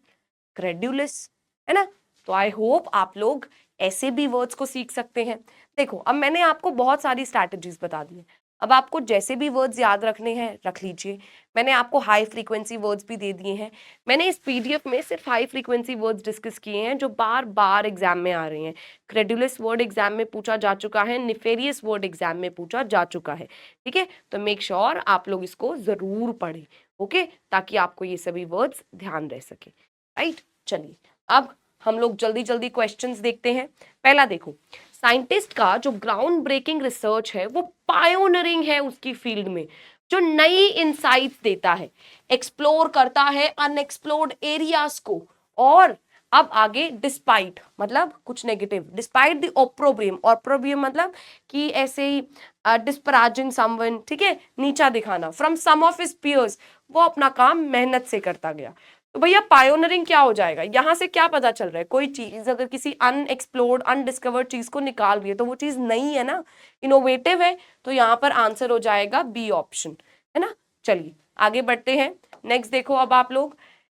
क्रेड्यूलस, है ना। तो आई होप आप लोग ऐसे भी वर्ड्स को सीख सकते हैं। देखो अब मैंने आपको बहुत सारी स्ट्रैटेजीज बता दी है, अब आपको जैसे भी वर्ड्स याद रखने हैं रख लीजिए। मैंने आपको हाई फ्रीक्वेंसी वर्ड्स भी दे दिए हैं। मैंने इस पीडीएफ में सिर्फ हाई फ्रीक्वेंसी वर्ड्स डिस्कस किए हैं जो बार बार एग्जाम में आ रहे हैं। क्रेडुलस वर्ड एग्जाम में पूछा जा चुका है, निफेरियस वर्ड एग्जाम में पूछा जा चुका है, ठीक है। तो मेक श्योर आप लोग इसको जरूर पढ़ें, ओके, ताकि आपको ये सभी वर्ड्स ध्यान रह सके, राइट। चलिए अब हम लोग जल्दी जल्दी क्वेश्चंस देखते हैं। पहला देखो, साइंटिस्ट का जो ग्राउंड ब्रेकिंग रिसर्च है वो पायोनियरिंग है उसकी फील्ड में, जो नई इंसाइट्स देता है, एक्सप्लोर करता है अनएक्सप्लोर्ड एरियाज को। और अब आगे डिस्पाइट मतलब कुछ नेगेटिव, डिस्पाइट द ओप्रोब्रियम, ओप्रोब्रियम मतलब कि ऐसे ही डिस्पराजिंग समवन, ठीक है, नीचा दिखाना, from some of his peers, वो अपना काम मेहनत से करता गया। तो भैया पायोनियरिंग क्या हो जाएगा? यहां से क्या पता चल रहा है? कोई चीज अगर किसी अनएक्सप्लोर्ड अनडिस्कवर्ड चीज को निकाल रही है तो वो चीज नई है ना, इनोवेटिव है, तो यहाँ पर आंसर हो जाएगा बी ऑप्शन, है ना। चलिए आगे बढ़ते हैं। नेक्स्ट देखो अब आप लोग,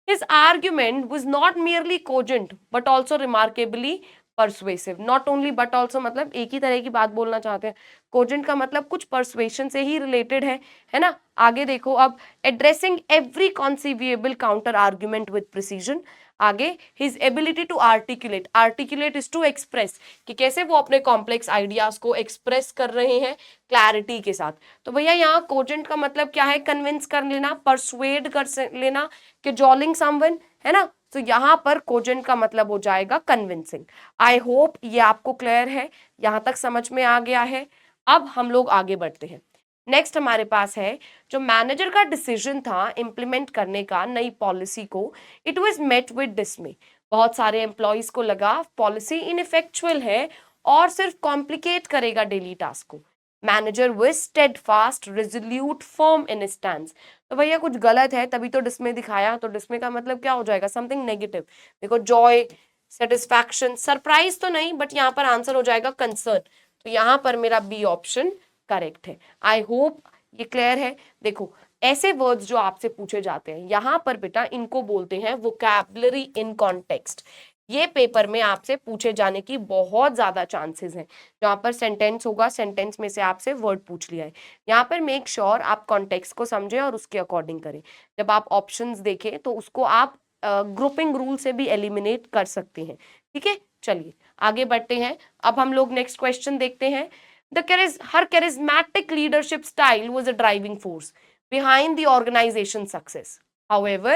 his argument was not merely cogent but also remarkably persuasive. Not only but also मतलब एक ही तरह की बात बोलना चाहते हैं। कोजेंट का मतलब कुछ परसुएशन से ही रिलेटेड है ना। आगे देखो अब, addressing every conceivable counter argument with precision. आगे, his ability to articulate, articulate is to express, कि कैसे वो अपने कॉम्प्लेक्स आइडियाज को एक्सप्रेस कर रहे हैं क्लैरिटी के साथ। तो भैया यहाँ कोजेंट का मतलब क्या है? कन्विंस कर लेना, परसुएड कर लेना, कैजोलिंग समवन, है ना। तो यहाँ पर कोजेंट का मतलब हो जाएगा कन्विंसिंग। आई होप ये आपको क्लियर है, यहाँ तक समझ में आ गया है। अब हम लोग आगे बढ़ते हैं। नेक्स्ट हमारे पास है जो मैनेजर का डिसीजन था इम्प्लीमेंट करने का नई पॉलिसी को, it was met with dismay. बहुत सारे एम्प्लॉइज को लगा पॉलिसी इनइफेक्चुअल है और सिर्फ कॉम्प्लिकेट करेगा डेली टास्क को। Manager was steadfast, resolute, firm in stand. तो भैया कुछ गलत है तभी तो डिसमे दिखाया, तो डिसमे का मतलब क्या हो जाएगा? Something negative. देखो जॉय, सेटिस्फैक्शन, सरप्राइज तो नहीं, बट यहाँ पर आंसर हो जाएगा कंसर्न। तो यहाँ पर मेरा बी ऑप्शन करेक्ट है। आई होप ये क्लियर है। देखो ऐसे वर्ड्स जो आपसे पूछे जाते हैं यहाँ पर बेटा, इनको बोलते हैं वोकैबुलरी इन कॉन्टेक्स्ट। ये पेपर में आपसे पूछे जाने की बहुत ज्यादा चांसेस हैं। जहाँ पर सेंटेंस होगा, सेंटेंस में से आपसे वर्ड पूछ लिया है। यहाँ पर मेक श्योर आप कॉन्टेक्स्ट को समझें और उसके अकॉर्डिंग करें। जब आप ऑप्शंस देखें तो उसको आप ग्रुपिंग रूल से भी एलिमिनेट कर सकते हैं, ठीक है। चलिए आगे बढ़ते हैं। अब हम लोग नेक्स्ट क्वेश्चन देखते हैं। Her charismatic leadership style was a driving force behind the organization success. However,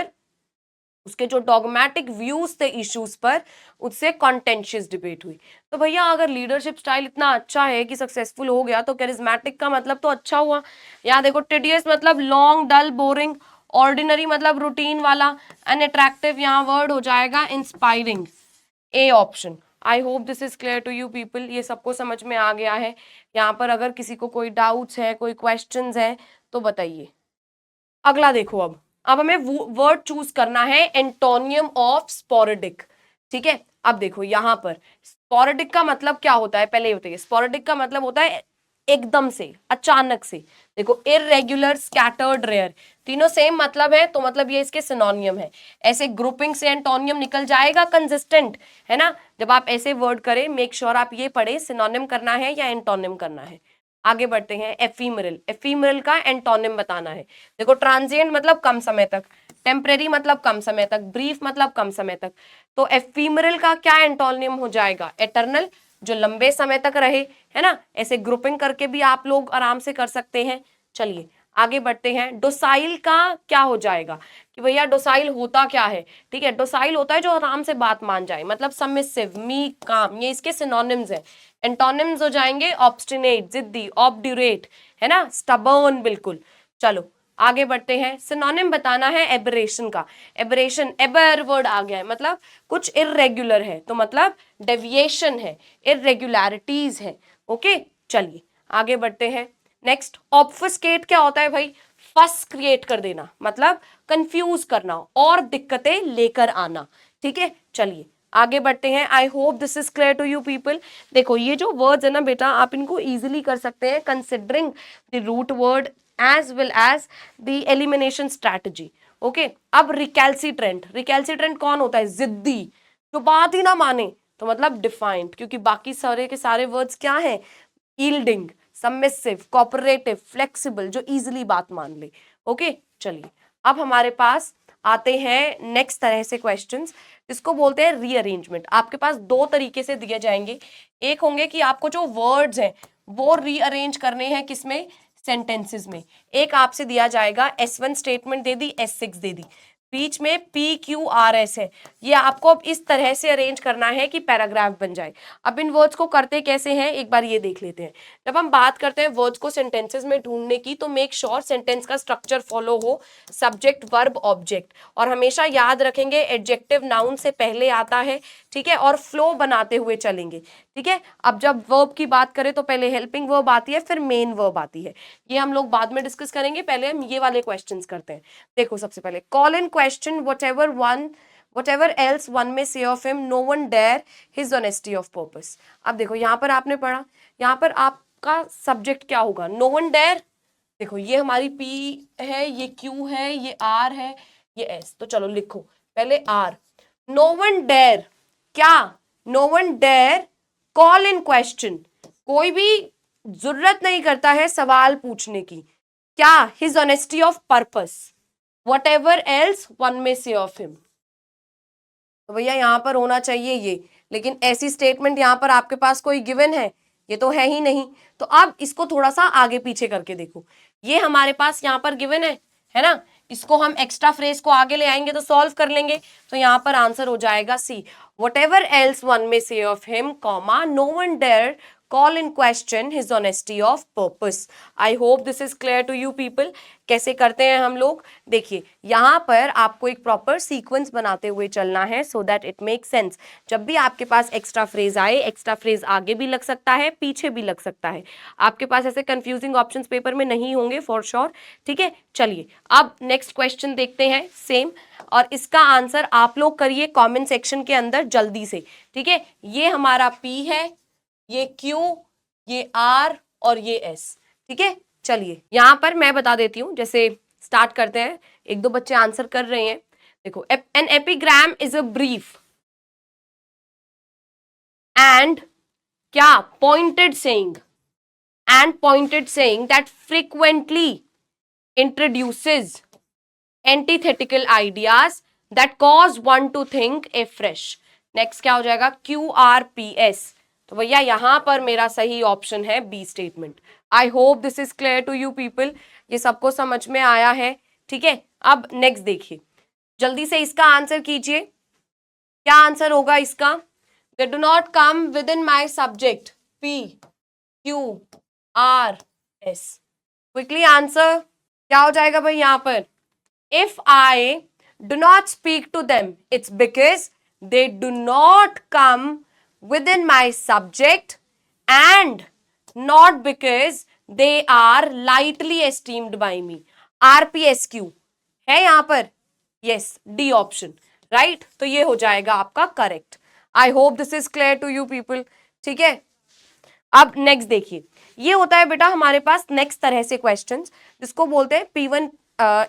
उसके जो डॉगमेटिक व्यूज थे इश्यूज पर, उससे कॉन्टेंशियस डिबेट हुई। तो भैया अगर लीडरशिप स्टाइल इतना अच्छा है कि सक्सेसफुल हो गया, तो कैरिज्मेटिक का मतलब तो अच्छा हुआ। यहाँ देखो, टिडियस मतलब लॉन्ग, डल, बोरिंग, ऑर्डिनरी मतलब रूटीन वाला, अनअट्रैक्टिव यहाँ वर्ड हो जाएगा inspiring, a option. I hope this is clear to you people, ये सबको समझ में आ गया है। यहाँ पर अगर किसी को कोई डाउट्स है, कोई क्वेश्चंस है तो बताइए। अगला देखो, अब हमें वर्ड चूज करना है एंटोनियम ऑफ स्पोरेडिक, ठीक है। अब देखो यहाँ पर स्पोरेडिक का मतलब क्या होता है, पहले होता है स्पोरेडिक का मतलब होता है एकदम से, अचानक से। देखो इरेग्युलर, स्कैटर्ड, रेयर, तीनों सेम मतलब है, तो मतलब ये इसके सिनोनियम है। ऐसे ग्रुपिंग से एंटोनियम निकल जाएगा कंसिस्टेंट, है ना। जब आप ऐसे वर्ड करें, मेक श्योर आप ये पढ़े सिनोनिम करना है या एंटोनिम करना है। आगे बढ़ते हैं, एफीमरल, एफीमरल का एंटोनिम बताना है। देखो ट्रांजिएंट मतलब कम समय तक, टेम्परेरी मतलब कम समय तक, ब्रीफ मतलब कम समय तक। तो एफीमरल का क्या एंटोनिम हो जाएगा, एटर्नल, जो लंबे समय तक रहे, है ना। ऐसे ग्रुपिंग करके भी आप लोग आराम से कर सकते हैं। चलिए आगे बढ़ते हैं, डोसाइल का क्या हो जाएगा कि भैया डोसाइल होता क्या है। ठीक है, डोसाइल होता है जो आराम से बात मान जाए, मतलब सबमिसिव, मीक, काम, ये इसके सिनोनिम्स है। एंटोनिम्स हो जाएंगे ऑब्स्टिनेट, जिद्दी, ऑब्ड्यूरेट, है ना, स्टबर्न, बिल्कुल। चलो आगे बढ़ते हैं, सिनोनिम बताना है एबरेशन का। एबरेशन, एबर वर्ड आ गया है, मतलब कुछ इरेग्युलर है, तो मतलब डेविएशन है, इरेग्युलरिटीज है। ओके चलिए आगे बढ़ते हैं। नेक्स्ट, ऑब्फस्केट क्या होता है भाई, फस क्रिएट कर देना, मतलब कंफ्यूज करना और दिक्कतें लेकर आना। ठीक है चलिए आगे बढ़ते हैं। I hope this is clear to you people. देखो ये जो वर्ड्स है ना बेटा, आप इनको इजीली कर सकते हैं considering the root word as well as the elimination strategy. Okay, अब रिकैल्सिट्रेंट, रिकैल्सिट्रेंट कौन होता है, जिद्दी, जो बात ही ना माने, तो मतलब डिफाइंट, क्योंकि बाकी सारे के सारे वर्ड्स क्या हैं, यील्डिंग, सबमिसिव, कोऑपरेटिव, फ्लेक्सिबल, जो इजीली बात मान ले। ओके चलिए अब हमारे पास आते हैं नेक्स्ट तरह से क्वेश्चंस, जिसको बोलते हैं रीअरेंजमेंट। आपके पास दो तरीके से दिए जाएंगे, एक होंगे कि आपको जो वर्ड्स हैं वो रीअरेंज करने हैं, किसमें, सेंटेंसेस में। एक आपसे दिया जाएगा S1 स्टेटमेंट दे दी, S6 दे दी, बीच में PQRS है, ये आपको अब इस तरह से अरेंज करना है कि पैराग्राफ बन जाए। अब इन वर्ड्स को करते कैसे हैं एक बार ये देख लेते हैं। जब हम बात करते हैं वर्ड्स को सेंटेंसेस में ढूंढने की, तो मेक श्योर सेंटेंस का स्ट्रक्चर फॉलो हो, सब्जेक्ट, वर्ब, ऑब्जेक्ट, और हमेशा याद रखेंगे एडजेक्टिव नाउन से पहले आता है। ठीक है, और फ्लो बनाते हुए चलेंगे। ठीक है, अब जब वर्ब की बात करें तो पहले हेल्पिंग वर्ब आती है, फिर मेन वर्ब आती है, ये हम लोग बाद में डिस्कस करेंगे, पहले हम ये वाले क्वेश्चंस करते हैं। देखो सबसे पहले, call in question whatever else one may say of him, no one dare his honesty of purpose। अब देखो यहाँ पर आपने पढ़ा, यहाँ पर आपका सब्जेक्ट क्या होगा, no one dare। देखो ये हमारी P है, ये Q है, ये R है, ये S। तो चलो लिखो पहले R, no one dare, क्या, no one dare call in question, कोई भी जरूरत नहीं करता है सवाल पूछने की, क्या, his honesty of purpose, what ever else one में से ऑफ हिम। तो भैया यहाँ पर होना चाहिए ये, लेकिन ऐसी स्टेटमेंट यहाँ पर आपके पास कोई गिवन है, ये तो है ही नहीं। तो अब इसको थोड़ा सा आगे पीछे करके देखो, ये हमारे पास यहाँ पर गिवन है ना, इसको हम एक्स्ट्रा फ्रेज को आगे ले आएंगे तो सॉल्व कर लेंगे। तो यहाँ पर आंसर हो जाएगा सी, whatever else one may say of him, comma, no one dare call in question his honesty of purpose। I hope this is clear to you people। कैसे करते हैं हम लोग, देखिए यहाँ पर आपको एक प्रॉपर सीक्वेंस बनाते हुए चलना है, so that it makes sense। जब भी आपके पास एक्स्ट्रा फ्रेज आए, एक्स्ट्रा फ्रेज आगे भी लग सकता है, पीछे भी लग सकता है, आपके पास ऐसे कंफ्यूजिंग ऑप्शंस पेपर में नहीं होंगे फॉर श्योर। ठीक है चलिए अब नेक्स्ट क्वेश्चन देखते हैं सेम, और इसका आंसर आप लोग करिए कमेंट सेक्शन के अंदर जल्दी से। ठीक है, ये हमारा P है, ये Q, ये R और ये S। ठीक है चलिए यहां पर मैं बता देती हूं, जैसे स्टार्ट करते हैं, एक दो बच्चे आंसर कर रहे हैं। देखो, an epigram is a brief and क्या, pointed saying that frequently introduces antithetical ideas that cause one to think afresh। Next क्या हो जाएगा, QRPS। तो भैया यहां पर मेरा सही ऑप्शन है B statement. I hope this is clear to you people, ये सबको समझ में आया है। ठीक है, अब नेक्स्ट देखिए, जल्दी से इसका आंसर कीजिए, क्या आंसर होगा इसका, they do not come with in my subject, PQRS। Quickly answer क्या हो जाएगा भाई यहाँ पर, if I do not speak to them, it's because they do not come within my subject and not because they are lightly esteemed by me। RPSQ है यहाँ पर, yes D ऑप्शन, राइट। तो ये हो जाएगा आपका correct. I hope this is clear to you people, ठीक है। अब नेक्स्ट देखिए, ये होता है बेटा हमारे पास नेक्स्ट तरह से क्वेश्चंस, जिसको बोलते हैं P1।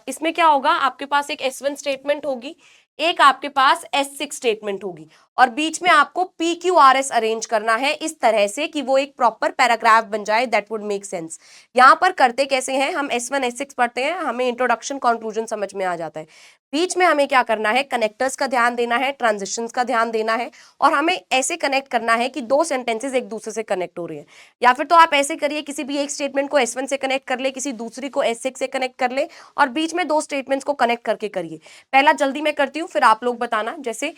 इसमें क्या होगा, आपके पास एक S1 स्टेटमेंट होगी, एक आपके पास S6 स्टेटमेंट होगी, और बीच में आपको PQRS अरेंज करना है इस तरह से कि वो एक प्रॉपर पैराग्राफ बन जाए, दैट वुड मेक सेंस। यहां पर करते कैसे हैं, हम S1 S6 पढ़ते हैं, हमें इंट्रोडक्शन कंक्लूजन समझ में आ जाता है। बीच में हमें क्या करना है, कनेक्टर्स का ध्यान देना है, ट्रांजिशंस का ध्यान देना है, और हमें ऐसे कनेक्ट करना है कि दो सेंटेंसेस एक दूसरे से कनेक्ट हो रही है। या फिर तो आप ऐसे करिए, किसी भी एक स्टेटमेंट को S1 से कनेक्ट कर ले, किसी दूसरी को S6 से कनेक्ट कर ले, और बीच में दो स्टेटमेंट्स को कनेक्ट करके करिए। पहला जल्दी मैं करती हूँ, फिर आप लोग बताना। जैसे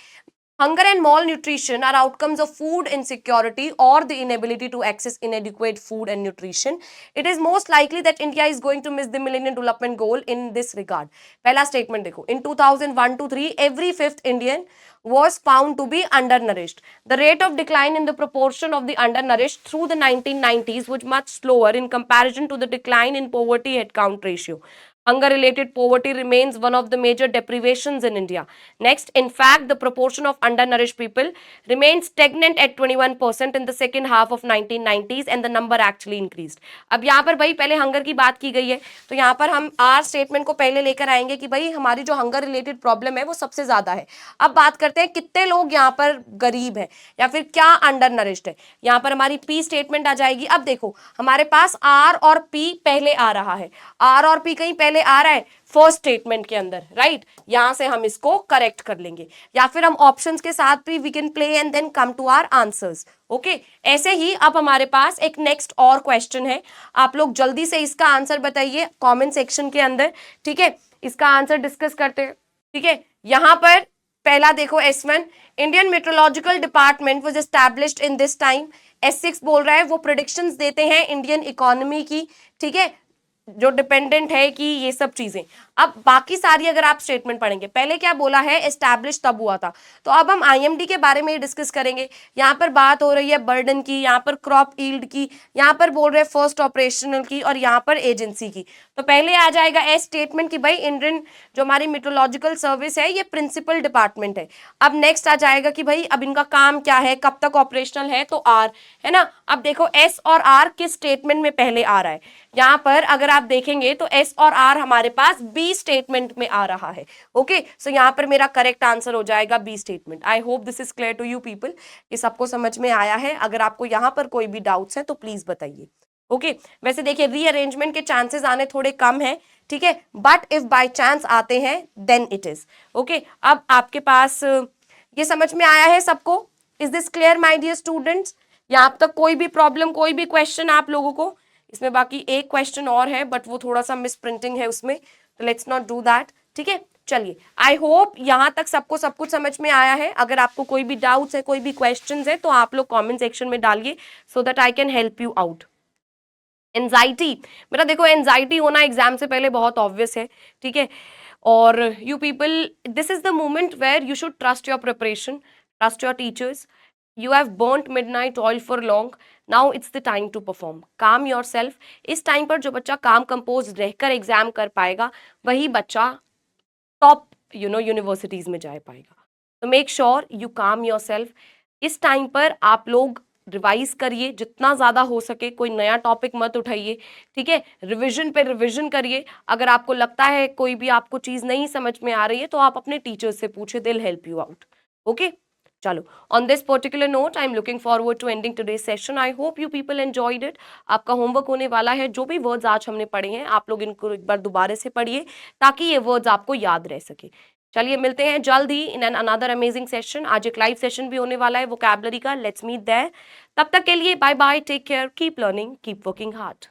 hunger and malnutrition are outcomes of food insecurity or the inability to access inadequate food and nutrition. It is most likely that India is going to miss the Millennium Development Goal in this regard. पहला स्टेटमेंट देखो, in 2001 to 3 every fifth Indian was found to be undernourished. The rate of decline in the proportion of the undernourished through the 1990s was much slower in comparison to the decline in poverty headcount ratio. Hunger-related poverty remains one of the major deprivations in India. Next, in fact, the proportion of undernourished people remained stagnant at 21% in the second half of 1990s, and the number actually increased. अब यहाँ पर भाई पहले हंगर की बात की गई है, तो यहाँ पर हम आर स्टेटमेंट को पहले लेकर आएंगे कि भाई हमारी जो हंगर रिलेटेड प्रॉब्लम है वो सबसे ज्यादा है। अब बात करते हैं कितने लोग यहाँ पर गरीब हैं या फिर क्या अंडर नरिश्ड है। यहाँ पर हमारी पी स्टेटमेंट आ जाएगी। अब देखो हमारे पास आर और पी पहले आ रहा है, आर और पी कहीं पहले आ रहा है फर्स्ट स्टेटमेंट के अंदर, राइट। यहां से हम इसको करेक्ट कर लेंगे, या फिर हम ऑप्शंस के साथ भी we can play and then come to our answers. Okay, ऐसे ही अब हमारे पास एक नेक्स्ट और क्वेश्चन है, आप लोग जल्दी से इसका आंसर बताइए कमेंट सेक्शन के अंदर, ठीक है। इसका आंसर डिस्कस करते हैं, ठीक है। यहां पर पहला देखो S1, Indian meteorological department was established in this time. S6 बोल रहा है वो प्रेडिक्शंस देते हैं इंडियन इकोनॉमी की, ठीक है, जो डिपेंडेंट है कि ये सब चीजें। अब बाकी सारी अगर आप स्टेटमेंट पढ़ेंगे, पहले क्या बोला है, एस्टैब्लिश तब हुआ था, तो अब हम आईएमडी के बारे में डिस्कस करेंगे। यहाँ पर बात हो रही है बर्डन की, यहाँ पर क्रॉप ईल्ड की, यहाँ पर बोल रहे हैं फर्स्ट ऑपरेशनल की, और यहाँ पर एजेंसी की। तो पहले आ जाएगा एस स्टेटमेंट कि भाई इंडियन जो हमारी मेट्रोलॉजिकल सर्विस है ये प्रिंसिपल डिपार्टमेंट है। अब नेक्स्ट आ जाएगा कि भाई अब इनका काम क्या है, कब तक ऑपरेशनल है, तो आर है ना। अब देखो एस और आर किस स्टेटमेंट में पहले आ रहा है, यहाँ पर अगर आप देखेंगे तो एस और आर हमारे पास बी स्टेटमेंट में आ रहा है। ओके, सो यहाँ पर मेरा करेक्ट आंसर हो जाएगा B statement. I hope this is clear to you people, ये सबको समझ में आया है। अगर आपको यहाँ पर कोई भी डाउट्स है तो प्लीज बताइए। ओके, वैसे देखिए रीअरेंजमेंट के चांसेस आने थोड़े कम है, ठीक है, बट इफ बाय चांस आते हैं देन इट इज ओके। अब आपके पास ये समझ में आया है सबको? Is this clear my dear students? या अब तक कोई भी प्रॉब्लम, कोई भी क्वेश्चन आप लोगों को? इसमें बाकी एक क्वेश्चन और है बट वो थोड़ा सा मिस प्रिंटिंग है उसमें, तो लेट्स नॉट डू दैट, ठीक है। चलिए, आई होप यहाँ तक सबको सब कुछ समझ में आया है। अगर आपको कोई भी डाउट्स है, कोई भी क्वेश्चंस है, तो आप लोग कमेंट सेक्शन में डालिए so that I can help you out. Anxiety, बेटा देखो एंजाइटी होना एग्जाम से पहले बहुत ऑब्वियस है, ठीक है। और you people, this is the moment where you should trust your preparation, trust your teachers. You have burnt midnight oil for long. Now it's the time to perform. Calm yourself. इस टाइम पर जो बच्चा काम कंपोज रहकर एग्जाम कर पाएगा वही बच्चा टॉप यूनिवर्सिटीज में जा पाएगा। तो मेक श्योर यू काम योरसेल्फ। इस टाइम पर आप लोग रिवाइज करिए जितना ज़्यादा हो सके, कोई नया टॉपिक मत उठाइए, ठीक है। रिवीजन पे रिवीजन करिए। अगर आपको लगता है कोई भी आपको चीज़ नहीं समझ में आ रही है तो आप अपने टीचर्स से पूछे, they will help you out. Okay, चलो, on this particular note I am looking forward to ending today's session. I hope you people enjoyed it. आपका होमवर्क होने वाला है, जो भी वर्ड्स आज हमने पढ़े हैं आप लोग इनको एक बार दोबारा से पढ़िए ताकि ये वर्ड्स आपको याद रह सके। चलिए, मिलते हैं जल्द ही in an another amazing session. आज एक लाइव सेशन भी होने वाला है वोकैबुलरी का, लेट्स मीट देयर। तब तक के लिए bye bye, take care, keep learning, keep working hard.